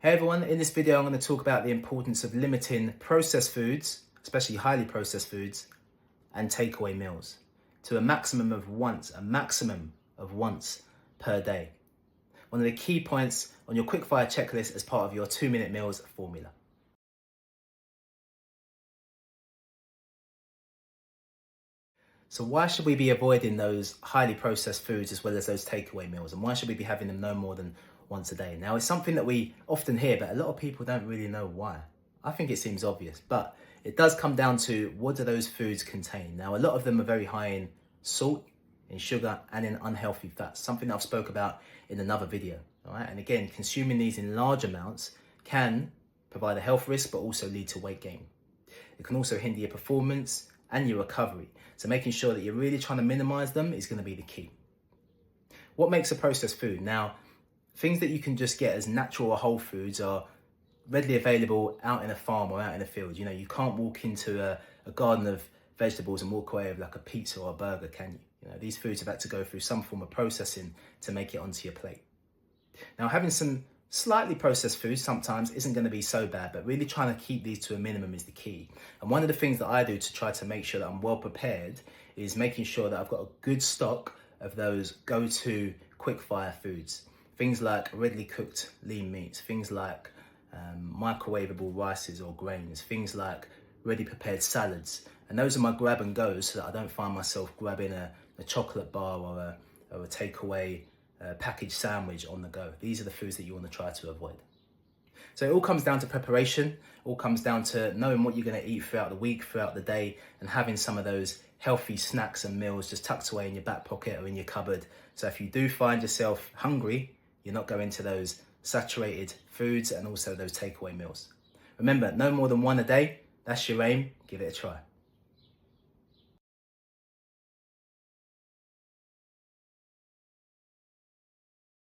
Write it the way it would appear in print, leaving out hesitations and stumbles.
Hey everyone, in this video I'm going to talk about the importance of limiting processed foods, especially highly processed foods, and takeaway meals to a maximum of once per day. One of the key points on your quickfire checklist as part of your 2-minute meals formula. So why should we be avoiding those highly processed foods as well as those takeaway meals? And why should we be having them no more than once a day? Now, it's something that we often hear, but a lot of people don't really know why. I think it seems obvious, but it does come down to what do those foods contain? Now, a lot of them are very high in salt, in sugar, and in unhealthy fats, something I've spoke about in another video. All right. And again, consuming these in large amounts can provide a health risk, but also lead to weight gain. It can also hinder your performance and your recovery. So making sure that you're really trying to minimize them is going to be the key. What makes a processed food? Now, things that you can just get as natural or whole foods are readily available out in a farm or out in a field. You know, you can't walk into a garden of vegetables and walk away with like a pizza or a burger, can you? You know, these foods have had to go through some form of processing to make it onto your plate. Now, having some slightly processed foods sometimes isn't going to be so bad, but really trying to keep these to a minimum is the key. And one of the things that I do to try to make sure that I'm well prepared is making sure that I've got a good stock of those go-to quick-fire foods. Things like readily cooked lean meats, things like microwavable rices or grains, things like ready prepared salads. And those are my grab and goes so that I don't find myself grabbing a chocolate bar or a takeaway packaged sandwich on the go. These are the foods that you want to try to avoid. So it all comes down to preparation, all comes down to knowing what you're going to eat throughout the week, throughout the day, and having some of those healthy snacks and meals just tucked away in your back pocket or in your cupboard. So if you do find yourself hungry, you're not going to those saturated foods and also those takeaway meals. Remember, no more than one a day. That's your aim. Give it a try.